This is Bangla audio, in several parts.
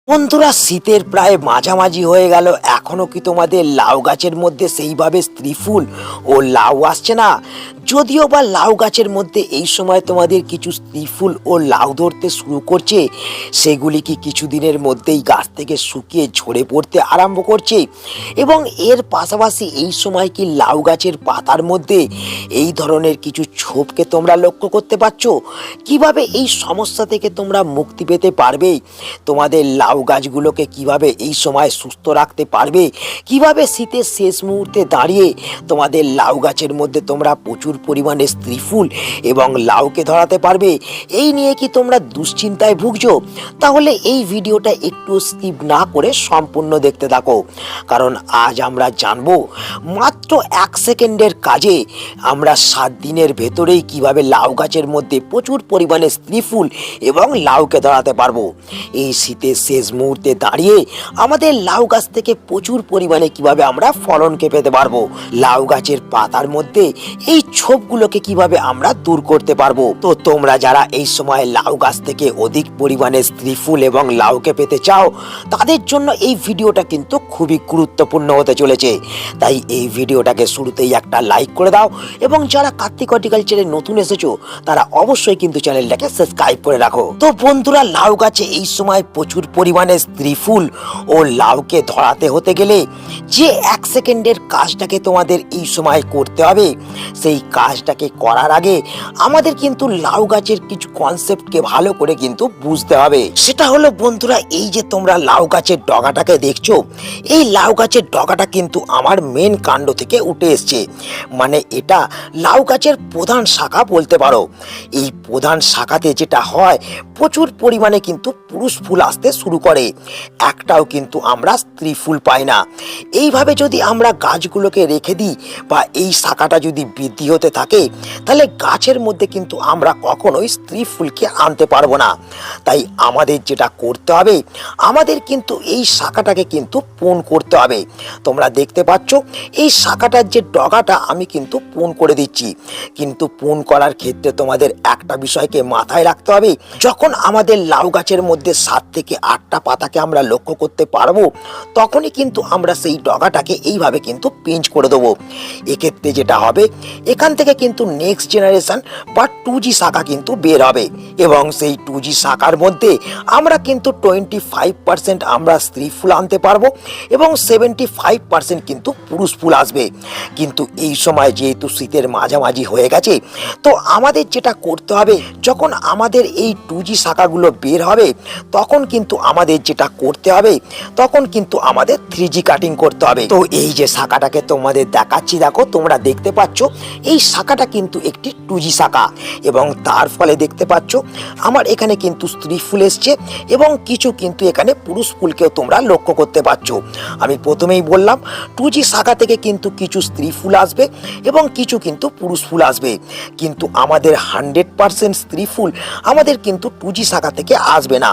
বন্ধুরা, শীতের প্রায় মাঝামাঝি হয়ে গেল, এখনো কি তোমাদের লাউ গাছের মধ্যে সেইভাবে স্ত্রী ফুল ও লাউ আসছে না? যদিও বা লাউ গাছের মধ্যে এই সময় তোমাদের কিছু স্ত্রী ফুল ও লাউ ধরতে শুরু করছে, সেগুলি কি কিছুদিনের মধ্যেই গাছ থেকে শুকিয়ে ঝরে পড়তে আরম্ভ করছে? এবং এর পাশাপাশি এই সময় কি লাউ গাছের পাতার মধ্যে এই ধরনের কিছু ছোপকে তোমরা লক্ষ্য করতে পারছো? কিভাবে এই সমস্যা থেকে তোমরা মুক্তি পেতে পারবে? তোমাদের লাউ গাছগুলোকে কিভাবে এই সময় সুস্থ রাখতে পারবে? কিভাবে শীতের শেষ মুহূর্তে দাঁড়িয়ে তোমাদের লাউ গাছের মধ্যে তোমরা প্রচুর পরিমাণে স্ত্রী ফুল এবং লাউকে ধরাতে পারবে? এই নিয়ে কি তোমরা দুশ্চিন্তায় ভুগছো? তাহলে এই ভিডিওটা একটু স্কিপ না করে সম্পূর্ণ দেখতে থাকো, কারণ আজ আমরা জানবো মাত্র 1 সেকেন্ডের কাজে আমরা 7 দিনের ভেতরেই কিভাবে লাউ গাছের মধ্যে প্রচুর পরিমাণে স্ত্রী ফুল এবং লাউকে ধরাতে পারবো। এই শীতের শেষ মুহূর্তে দাঁড়িয়ে আমাদের লাউ গাছ থেকে প্রচুর পরিমাণে কিভাবে আমরা ফলনকে পেতে পারবো, লাউ গাছের পাতার মধ্যে এই ছোপগুলোকে কিভাবে আমরা দূর করতে পারবো। তো তোমরা যারা এই সময় লাউ গাছ থেকে অধিক পরিমাণে স্ত্রী ফুল এবং লাউকে পেতে চাও, তাদের জন্য এই ভিডিওটা কিন্তু খুবই গুরুত্বপূর্ণ হতে চলেছে। তাই এই ভিডিওটাকে শুরুতেই একটা লাইক করে দাও, এবং যারা কার্তিক হর্টিকালচারে নতুন এসেছো তারা অবশ্যই কিন্তু চ্যানেলটাকে সাবস্ক্রাইব করে রাখো। তো বন্ধুরা, লাউ গাছে এই সময় প্রচুর পরিমাণে স্ত্রী ফুল ও লাউকে ধরাতে হতে গেলে যে 1 সেকেন্ডের কাজটাকে তোমাদের এই সময় করতে হবে, সেই কাজটাকে করার আগে আমাদের কিন্তু লাউ গাছের কিছু কনসেপ্টকে ভালো করে কিন্তু বুঝতে হবে। সেটা হলো বন্ধুরা, এই যে তোমরা লাউ গাছের ডগাটাকে দেখছো, এই লাউ গাছের ডগাটা কিন্তু আমার মেন কাণ্ড থেকে উঠে এসছে, মানে এটা লাউ গাছের প্রধান শাখা বলতে পারো। এই প্রধান শাখাতে যেটা হয়, প্রচুর পরিমাণে কিন্তু পুরুষ ফুল আসতে শুরু করে, একটাও কিন্তু আমরা স্ত্রী ফুল পাই না। এইভাবে যদি আমরা গাছগুলোকে রেখে দিই বা এই শাখাটা যদি বৃদ্ধি হতে থাকে, তাহলে গাছের মধ্যে কিন্তু আমরা কখনোই স্ত্রী ফুলকে আনতে পারবো না। তাই আমাদের যেটা করতে হবে, আমাদের কিন্তু এই শাখাটাকে কিন্তু পূর্ণ করতে হবে। তোমরা দেখতে পাচ্ছ এই শাখাটার যে ডগাটা আমি কিন্তু পূর্ণ করে দিচ্ছি, কিন্তু পূর্ণ করার ক্ষেত্রে তোমাদের একটা বিষয়কে মাথায় রাখতে হবে, যখন আমাদের লাউ গাছের মধ্যে 7 থেকে 8টা পাতাকে আমরা লক্ষ্য করতে পারবো, তখনই কিন্তু আমরা সেই ডগাটাকে এইভাবে কিন্তু পিঞ্চ করে দেবো। এক্ষেত্রে যেটা হবে, এখান থেকে কিন্তু নেক্সট জেনারেশন বা 2G শাখা কিন্তু বের হবে, এবং সেই 2G শাখার মধ্যে আমরা কিন্তু 25% আমরা স্ত্রী ফুল আনতে পারবো এবং 75% কিন্তু পুরুষ ফুল আসবে। কিন্তু এই সময় যেহেতু শীতের মাঝামাঝি হয়ে গেছে, তো আমাদের যেটা করতে হবে, যখন আমাদের এই 2G শাখাগুলো বের হবে, তখন কিন্তু আমাদের যেটা করতে হবে, তখন কিন্তু আমাদের 3G কাটিং করতে হবে। তো এই যে শাখাটাকে তোমাদের দেখাচ্ছি, দেখো তোমরা দেখতে পাচ্ছ এই শাখাটা কিন্তু একটি 2G শাখা, এবং তার ফলে দেখতে পাচ্ছ আমার এখানে কিন্তু স্ত্রী ফুল এসছে এবং কিছু কিন্তু এখানে পুরুষ ফুলকেও তোমরা লক্ষ্য করতে পারছো। আমি প্রথমেই বললাম 2G শাখা থেকে কিন্তু কিছু স্ত্রী ফুল আসবে এবং কিছু কিন্তু পুরুষ ফুল আসবে, কিন্তু আমাদের 100% স্ত্রী ফুল আমাদের কিন্তু 2G শাখা থেকে আসবে না।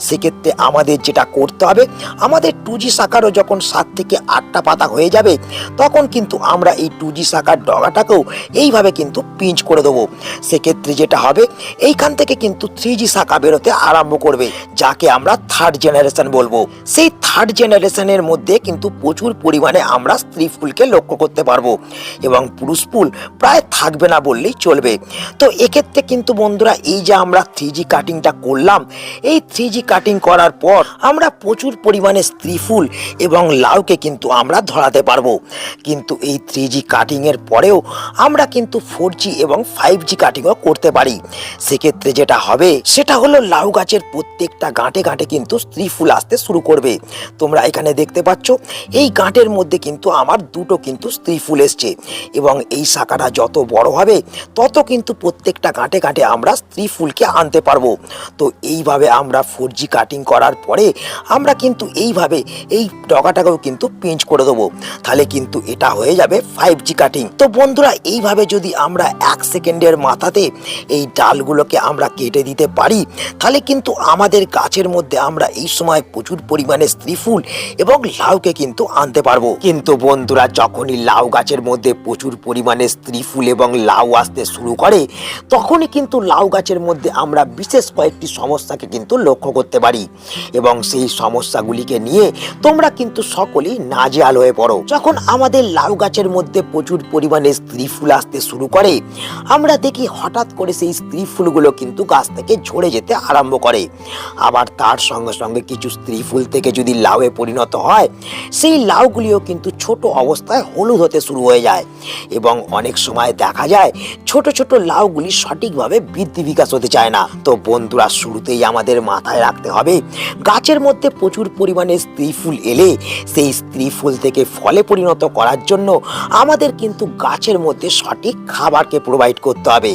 সেক্ষেত্রে আমাদের যেটা করতে হবে, আমাদের 2G শাখারও যখন 7 থেকে 8টা পাতা হয়ে যাবে, তখন কিন্তু আমরা এই 2G শাখার ডগাটাকেও এইভাবে কিন্তু পিঞ্চ করে দেবো। সেক্ষেত্রে যেটা হবে, এইখান থেকে কিন্তু 3G শাখা বেরোতে আরম্ভ করবে, যাকে আমরা 3rd জেনারেশন বলবো। সেই 3rd জেনারেশনের মধ্যে কিন্তু প্রচুর পরিমাণে আমরা স্ত্রী ফুলকে লক্ষ্য করতে পারবো এবং পুরুষ ফুল প্রায় থাকবে না বললেই চলবে। তো এক্ষেত্রে কিন্তু বন্ধুরা, এই যে আমরা 3G কাটিংটা করলাম, এই 3G কাটিং করার পর আমরা প্রচুর পরিমাণে স্ত্রী ফুল এবং লাউকে কিন্তু আমরা ধরাতে পারবো। কিন্তু এই 3G কাটিং এর পরেও আমরা কিন্তু 4G এবং 5G কাটিংও করতে পারি। সেক্ষেত্রে যেটা হবে, সেটা হলো লাউ গাছের প্রত্যেকটা গাঁটে গাঁটে কিন্তু স্ত্রী ফুল আসতে শুরু করবে। তোমরা এখানে দেখতে পাচ্ছ এই গাঁটের মধ্যে কিন্তু আমার 2টো কিন্তু স্ত্রী ফুল এসছে, এবং এই শাখাটা যত বড় হবে, তত কিন্তু প্রত্যেকটা গাঁটে গাঁটে আমরা স্ত্রী ফুলকে আনতে পারবো। তো এইভাবে আমরা 4G কাটিং করার পরে আমরা কিন্তু এইভাবে এই ডগাটাকেও কিন্তু পিঞ্চ করে দেবো, তাহলে কিন্তু এটা হয়ে যাবে 5G কাটিং। তো বন্ধুরা, এইভাবে সুন্দরভাবে যদি আমরা 1 সেকেন্ডের মাথাতে এই ডালগুলোকে আমরা কেটে দিতে পারি, তাহলে কিন্তু আমাদের গাছের মধ্যে আমরা এই সময় প্রচুর পরিমাণে স্ত্রী ফুল এবং লাউকে কিন্তু আনতে পারবো। কিন্তু বন্ধুরা, যখনই লাউ গাছের মধ্যে প্রচুর পরিমাণে স্ত্রী ফুল এবং লাউ আসতে শুরু করে, তখনই কিন্তু লাউ গাছের মধ্যে আমরা বিশেষ কয়েকটি সমস্যাকে কিন্তু লক্ষ্য করতে পারি এবং সেই সমস্যাগুলিকে নিয়ে তোমরা কিন্তু সকলেই নাজেহাল হয়ে পড়ো। যখন আমাদের লাউ গাছের মধ্যে প্রচুর পরিমাণে স্ত্রী ফুল আসতে শুরু করে, আমরা দেখি হঠাৎ করে সেই স্ত্রী ফুলগুলো কিন্তু গাছ থেকে ঝরে যেতে আরম্ভ করে। আবার তার সঙ্গে সঙ্গে কিছু স্ত্রী ফুল থেকে যদি লাউয়ে পরিণত হয়, সেই লাউগুলিও কিন্তু ছোট অবস্থায় হলুদ হতে শুরু হয়ে যায় এবং অনেক সময় দেখা যায় ছোট ছোট লাউগুলি সঠিকভাবে বৃদ্ধি বিকাশ হতে চায় না। তো বন্ধুরা, শুরুতেই আমাদের মাথায় রাখতে হবে, গাছের মধ্যে প্রচুর পরিমাণে স্ত্রী ফুল এলে সেই স্ত্রী ফুল থেকে ফলে পরিণত করার জন্য আমাদের কিন্তু গাছের মধ্যে সঠিক খাবারকে প্রোভাইড করতে হবে।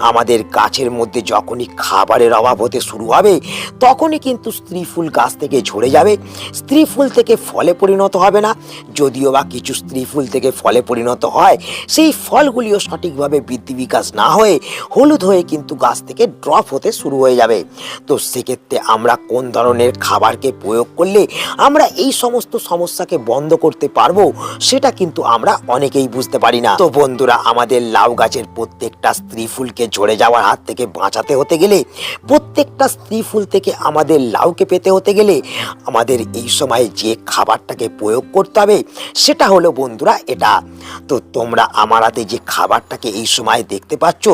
আমাদের গাছের মধ্যে যখনই খাবারের অভাব হতে শুরু হবে, তখনই কিন্তু স্ত্রী ফুল গাছ থেকে ঝরে যাবে, স্ত্রী ফুল থেকে ফলে পরিণত হবে না। যদিও বা কিছু স্ত্রী ফুল থেকে ফলে পরিণত হয়, সেই ফলগুলিও সঠিকভাবে বৃদ্ধি বিকাশ না হয়ে হলুদ হয়ে কিন্তু গাছ থেকে ড্রপ হতে শুরু হয়ে যাবে। তো সেক্ষেত্রে আমরা কোন ধরনের খাবারকে প্রয়োগ করলে আমরা এই সমস্ত সমস্যাকে বন্ধ করতে পারবো, সেটা কিন্তু আমরা অনেকেই বুঝতে পারি না। তো বন্ধুরা, আমাদের লাউ গাছের প্রত্যেকটা স্ত্রী ফুলকে ঝরে যাওয়ার হাত থেকে বাঁচাতে হতে গেলে, প্রত্যেকটা স্ত্রী ফুল থেকে আমাদের লাউকে পেতে হতে গেলে, আমাদের এই সময় যে খাবারটাকে প্রয়োগ করতে হবে সেটা হলো বন্ধুরা এটা। তো তোমরা আমার হাতে যে খাবারটাকে এই সময় দেখতে পাচ্ছ,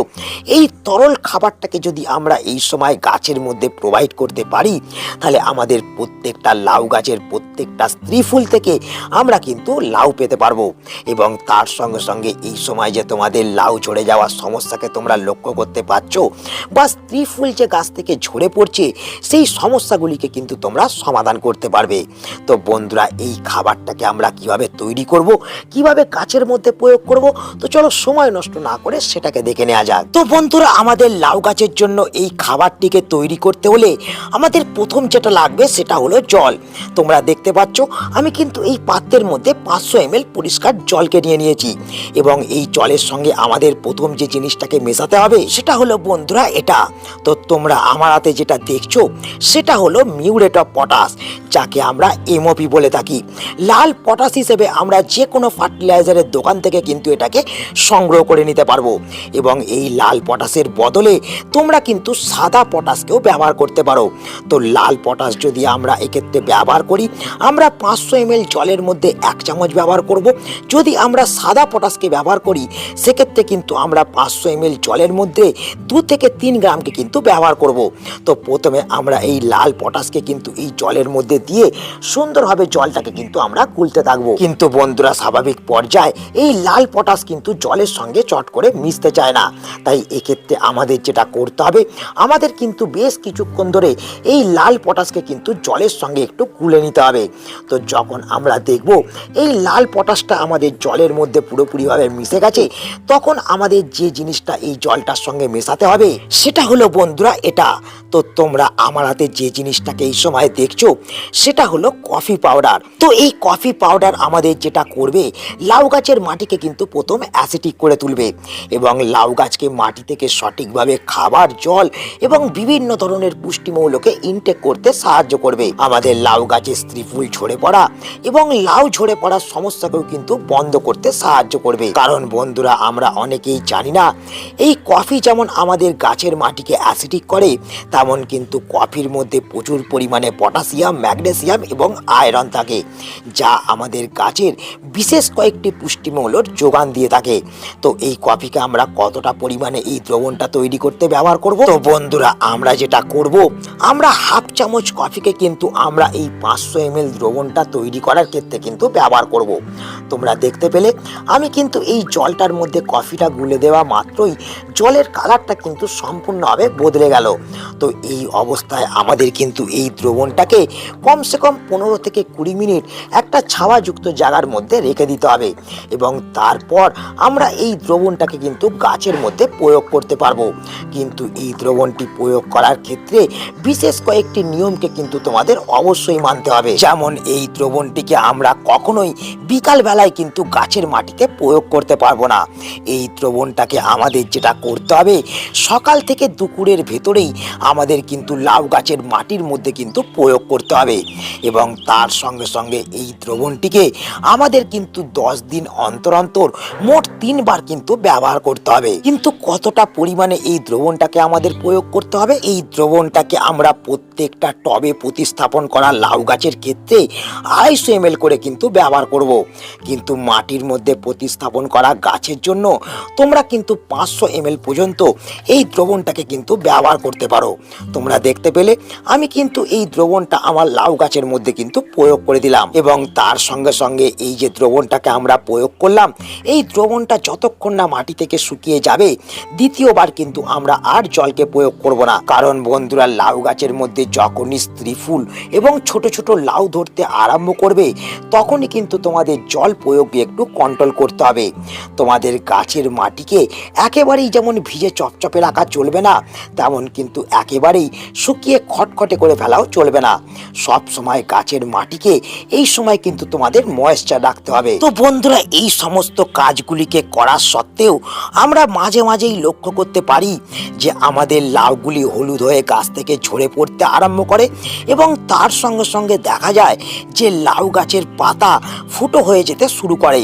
এই তরল খাবারটাকে যদি আমরা এই সময় গাছের মধ্যে প্রোভাইড করতে পারি, তাহলে আমাদের প্রত্যেকটা লাউ গাছের প্রত্যেকটা স্ত্রী ফুল থেকে আমরা কিন্তু লাউ পেতে পারবো। এবং তার সঙ্গে সঙ্গে এই সময় যে তোমাদের লাউ ঝরে যাওয়ার সমস্যাকে তোমরা লক্ষ্য করতে পারছো, বা স্ত্রী ফুল যে গাছ থেকে ঝরে পড়ছে, সেই সমস্যাগুলিকে কিন্তু তোমরা সমাধান করতে পারবে। তো বন্ধুরা, এই খাবারটাকে আমরা কিভাবে তৈরি করব, কিভাবে গাছের মধ্যে প্রয়োগ করব, তো চলো সময় নষ্ট না করে সেটাকে দেখে নেওয়া যাক। তো বন্ধুরা, আমাদের লাউ গাছের জন্য এই খাবারটিকে তৈরি করতে হলে আমাদের প্রথম যেটা লাগবে সেটা হলো জল। তোমরা দেখতে পাচ্ছ আমি কিন্তু এই পাত্রের মধ্যে 500 ml পরিষ্কার জলকে নিয়ে নিয়েছি এবং এই জলের সঙ্গে আমাদের প্রথম যে জিনিসটাকে মেশাতে হবে সেটা হলো বন্ধুরা এটা। তো তোমরা আমার হাতে যেটা দেখছো সেটা হলো মিউরেট অফ পটাশ, যাকে আমরা এমওপি বলে থাকি। লাল পটাশ হিসেবে আমরা যে কোনো ফার্টিলাইজারের দোকান থেকে কিন্তু এটাকে সংগ্রহ করে নিতে পারবো এবং এই লাল পটাশের বদলে তোমরা কিন্তু সাদা পটাশকেও ব্যবহার করতে পারো। তো লাল পটাশ যদি আমরা এক্ষেত্রে ব্যবহার করি, আমরা 500 ml জলের মধ্যে 1 চামচ ব্যবহার করব। যদি আমরা সাদা পটাশকে ব্যবহার করি, সেক্ষেত্রে কিন্তু আমরা 500 ml জলের মধ্যে 2 থেকে 3 গ্রামকে কিন্তু ব্যবহার করব। তো প্রথমে আমরা এই লাল পটাশকে কিন্তু এই জলের মধ্যে দিয়ে সুন্দরভাবে জলটাকে কিন্তু আমরা গুলতে থাকবো। কিন্তু বন্ধুরা, স্বাভাবিক পর্যায়ে এই লাল পটাশ কিন্তু জলের সঙ্গে চট করে মিশতে চায় না। তাই এক্ষেত্রে আমাদের যেটা করতে হবে, আমাদের কিন্তু বেশ কিছুক্ষণ ধরে এই লাল পটাশকে কিন্তু জলের সঙ্গে একটু গুলে নিতে হবে। তো যখন আমরা দেখব এই লাল পটাশটা আমাদের জলের মধ্যে পুরোপুরিভাবে মিশে গেছে, তখন আমাদের যে জিনিসটা এই জলটার সঙ্গে মেশাতে হবে সেটা হলো বন্ধুরা এটা। তো তোমরা আমার হাতে যে জিনিসটাকে এই সময় দেখছো সেটা হলো কফি পাউডার। তো এই কফি পাউডার আমাদের যেটা করবে, লাউ গাছের মাটিকে কিন্তু প্রথম অ্যাসিডিক করে তুলবে এবং লাউ গাছকে মাটি থেকে সঠিকভাবে খাবার, জল এবং বিভিন্ন ধরনের পুষ্টিমৌলকে ইনটেক করতে সাহায্য করবে। আমাদের লাউ গাছের স্ত্রী ফুল ঝরে পড়া এবং লাউ ঝরে পড়ার সমস্যাকেও কিন্তু বন্ধ করতে সাহায্য করবে। কারণ বন্ধুরা, আমরা অনেকেই জানি না এই কফি যেমন আমাদের গাছের মাটিকে অ্যাসিডিক করে, তেমন কিন্তু কফির মধ্যে প্রচুর পরিমাণে পটাশিয়াম, ম্যাগনেসিয়াম এবং আয়রন থাকে, যা আমাদের গাছের বিশেষ কয়েকটি পুষ্টিমৌলর যোগান দিয়ে থাকে। তো এই কফিকে আমরা কতটা পরিমাণে এই দ্রবণটা তৈরি করতে ব্যবহার করব? তো বন্ধুরা, আমরা যেটা করব, আমরা হাফ চামচ কফিকে কিন্তু আমরা এই 500 ml দ্রবণটা তৈরি করার ক্ষেত্রে কিন্তু ব্যবহার করব। তোমরা দেখতে পেলে আমি কিন্তু এই জলটার মধ্যে কফিটা গুলে দেওয়া মাত্রই জলের কালারটা কিন্তু সম্পূর্ণভাবে বদলে গেল। তো এই অবস্থায় আমাদের কিন্তু এই দ্রবণটাকে কমসে কম 15 থেকে 20 মিনিট একটা একটা ছাওয়াযুক্ত জায়গার মধ্যে রেখে দিতে হবে এবং তারপর আমরা এই দ্রবণটাকে কিন্তু গাছের মধ্যে প্রয়োগ করতে পারবো। কিন্তু এই দ্রবণটি প্রয়োগ করার ক্ষেত্রে বিশেষ কয়েকটি নিয়মকে কিন্তু তোমাদের অবশ্যই মানতে হবে। যেমন এই দ্রবণটিকে আমরা কখনোই বিকাল বেলায় কিন্তু গাছের মাটিতে প্রয়োগ করতে পারবো না। এই দ্রবণটাকে আমাদের যেটা করতে হবে, সকাল থেকে দুপুরের ভেতরেই আমাদের কিন্তু লাউ গাছের মাটির মধ্যে কিন্তু প্রয়োগ করতে হবে এবং তার সঙ্গে সঙ্গে এই দ্রবণটিকে আমাদের কিন্তু 10 দিন অন্তর অন্তর মোট 3 বার কিন্তু ব্যবহার করতে হবে। কিন্তু কতটা পরিমাণে এই দ্রবণটাকে আমাদের প্রয়োগ করতে হবে? এই দ্রবণটাকে আমরা প্রত্যেকটা টবে প্রতিস্থাপন করা লাউ গাছের ক্ষেত্রে 250 ml করে কিন্তু ব্যবহার করব। কিন্তু মাটির মধ্যে প্রতিস্থাপন করা গাছের জন্য তোমরা কিন্তু 500 ml পর্যন্ত এই দ্রবণটাকে কিন্তু ব্যবহার করতে পারো। তোমরা দেখতে পেলে আমি কিন্তু এই দ্রবণটা আমার লাউ গাছের মধ্যে কিন্তু প্রয়োগ করে দিলাম এবং তার সঙ্গে সঙ্গে এই যে দ্রবণটাকে আমরা প্রয়োগ করলাম, এই দ্রবণটা যতক্ষণ না মাটি থেকে শুকিয়ে যাবে দ্বিতীয়বার কিন্তু আমরা আর জলকে প্রয়োগ করব না। কারণ বন্ধুরা, লাউ গাছের মধ্যে যখনই স্ত্রী ফুল এবং ছোট ছোট লাউ ধরতে আরম্ভ করবে তখনই কিন্তু তোমাদের জল প্রয়োগ একটু কন্ট্রোল করতে হবে। তোমাদের গাছের মাটিকে একেবারেই যেমন ভিজে চপচপে রাখা চলবে না, তেমন কিন্তু একেবারেই শুকিয়ে খটখটে করে ফেলাও চলবে না। সব সময় গাছের মাটিকে এই সময় কিন্তু তোমাদের ময়েশ্চার রাখতে হবে। তো বন্ধুরা, এই সমস্ত কাজগুলিকে করার সত্ত্বেও আমরা মাঝে মাঝেই লক্ষ্য করতে পারি যে আমাদের লাউগুলি হলুদ হয়ে গাছ থেকে ঝরে পড়তে আরম্ভ করে এবং তার সঙ্গে সঙ্গে দেখা যায় যে লাউ গাছের পাতা ফুটো হয়ে যেতে শুরু করে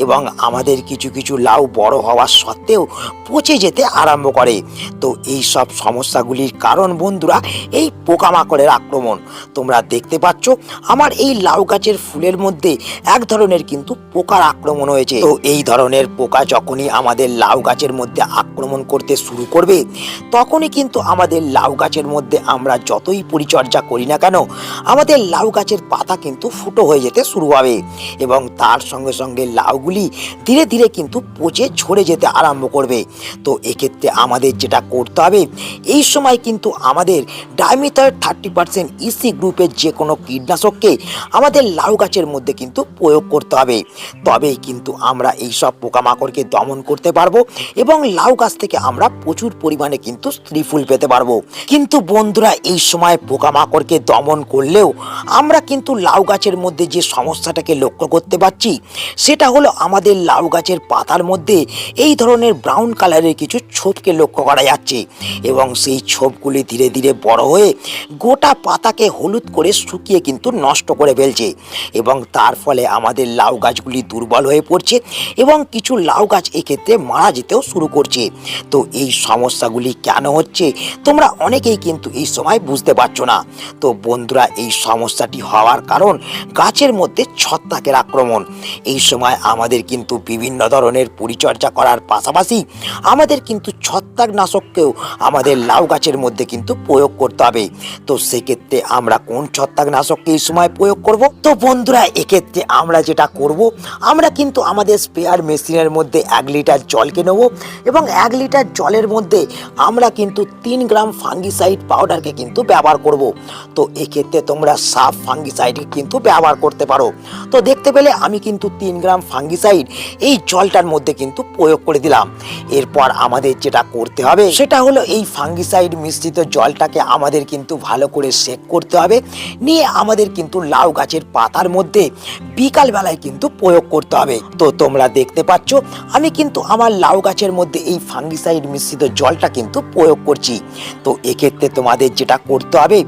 এবং আমাদের কিছু কিছু লাউ বড় হওয়ার সত্ত্বেও পচে যেতে আরম্ভ করে। তো এই সব সমস্যাগুলির কারণ বন্ধুরা এই পোকামাকড়ের আক্রমণ। তোমরা দেখতে পাচ্ছ আমার এই লাউ গাছের ফুলের মধ্যে এক ধরনের কিন্তু পোকার আক্রমণ হয়েছে। তো এই ধরনের পোকা যখনই আমাদের লাউ গাছের মধ্যে আক্রমণ করতে শুরু করবে তখনই কিন্তু আমাদের লাউ গাছের মধ্যে আমরা যতই পরিচর্যা করি না কেন আমাদের লাউ গাছের পাতা কিন্তু ফুটো হয়ে যেতে শুরু হবে এবং তার সঙ্গে সঙ্গে লাউগুলি ধীরে ধীরে কিন্তু পচে ঝরে যেতে আরম্ভ করবে। তো এক্ষেত্রে আমাদের যেটা করতে হবে, এই সময় কিন্তু আমাদের ডাইমিথয়েড 30% ইসি গ্রুপের যে কোনো কীটনাশককে আমাদের লাউ গাছের মধ্যে কিন্তু প্রয়োগ করতে হবে। তবেই কিন্তু আমরা এই সব পোকামাকড়কে দমন করতে পারবো এবং লাউ গাছ থেকে আমরা প্রচুর পরিমাণে কিন্তু স্ত্রী ফুল পেতে পারবো। কিন্তু বন্ধুরা, এই সময় পোকামাকড়কে দমন করলেও আমরা কিন্তু লাউ গাছের মধ্যে যে সমস্যাটাকে লক্ষ্য করতে পারছি সেটা হলো আমাদের লাউ গাছের পাতার মধ্যে এই ধরনের ব্রাউন কালারের কিছু ছোপকে লক্ষ্য করা যাচ্ছে এবং সেই ছোপগুলি ধীরে ধীরে বড় হয়ে গোটা পাতাকে হলুদ করে শুকিয়ে কিন্তু নষ্ট করে ফেলছে এবং তার ফলে আমাদের লাউ গাছগুলি দুর্বল হয়ে পড়ছে এবং কিছু লাউ গাছ এক্ষেত্রে মারা যেতেও শুরু করছে। তো এই সমস্যাগুলি কেন হচ্ছে তোমরা অনেকেই কিন্তু এই সময় বুঝতে পারছো না। তো বন্ধুরা, এই সমস্যাটি হওয়ার কারণ গাছের মধ্যে ছত্রাকের আক্রমণ। এই সময় আমাদের কিন্তু বিভিন্ন ধরনের পরিচর্যা করার পাশাপাশি আমাদের কিন্তু ছত্রাকনাশককেও আমাদের লাউ গাছের মধ্যে কিন্তু প্রয়োগ করতে হবে। তো সেক্ষেত্রে আমরা কোন ছত্রাকনাশককে এই সময় প্রয়োগ করব? তো বন্ধুরা, এক্ষেত্রে আমরা যেটা করব, আমরা কিন্তু আমাদের স্প্রেয়ার মেশিনের মধ্যে 1 লিটার জলকে নেব এবং 1 লিটার জলের মধ্যে আমরা কিন্তু 3 গ্রাম ফাঙ্গিসাইড পাউডারকে কিন্তু ব্যবহার করব। তো এক্ষেত্রে তোমরা সাফ ফাঙ্গিসাইড কিন্তু ব্যবহার করতে পারো। তো দেখতে পেলে আমি কিন্তু 3 গ্রাম ফাঙ্গিসাইড এই জলটার মধ্যে কিন্তু প্রয়োগ করে দিলাম। এরপর আমাদের যেটা করতে হবে সেটা হলো এই ফাঙ্গিসাইড মিশ্রিত জলটাকে আমাদের কিন্তু ভালো করে সেক করতে হবে, নিয়ে আমাদের কিন্তু লাউ গাছের পাতার মধ্যে বিকাল বেলায় কিন্তু প্রয়োগ করতে হবে। তো তোমরা দেখতে পাচ্ছ আমি কিন্তু আমার লাউ গাছের মধ্যে এই ফাঙ্গিসাইড মিশ্রিত জলটা কিন্তু প্রয়োগ করছি। তো এক্ষেত্রে তোমাদের যেটা করতে হবে,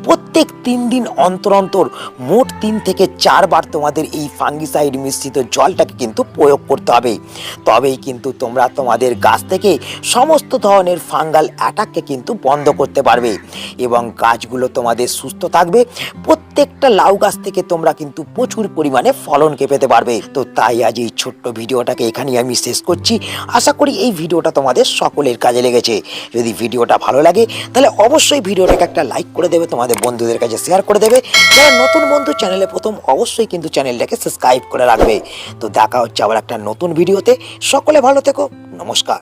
প্রত্যেক 3 দিন অন্তর অন্তর মোট 3 থেকে 4 বার তোমাদের এই ফাঙ্গিসাইড মিশ্রিত জলটাকে কিন্তু প্রয়োগ করতে হবে। তবেই কিন্তু তোমরা তোমাদের গাছ থেকে সমস্ত ধরনের ফাঙ্গাল অ্যাটাককে কিন্তু বন্ধ করতে পারবে এবং গাছগুলো তোমাদের সুস্থ থাকবে। প্রত্যেকটা লাউ গাছ থেকে তোমরা কিন্তু প্রচুর পরিমাণে ফলনকে পেতে পারবে। তো তাই আজ এই ছোট্ট ভিডিওটাকে এখানেই আমি শেষ করছি। আশা করি এই ভিডিওটা তোমাদের সকলের কাজে লেগেছে। যদি ভিডিওটা ভালো লাগে তাহলে অবশ্যই ভিডিওটাকে একটা লাইক করে দেবে, তোমাদের বন্ধুদের কাছে শেয়ার করে দেবে। যারা নতুন বন্ধু চ্যানেলে প্রথম, অবশ্যই কিন্তু চ্যানেলটাকে সাবস্ক্রাইব করে রাখবে। তো দেখা হচ্ছে আবার একটা নতুন ভিডিওতে। সকলে ভালো থেকো, নমস্কার।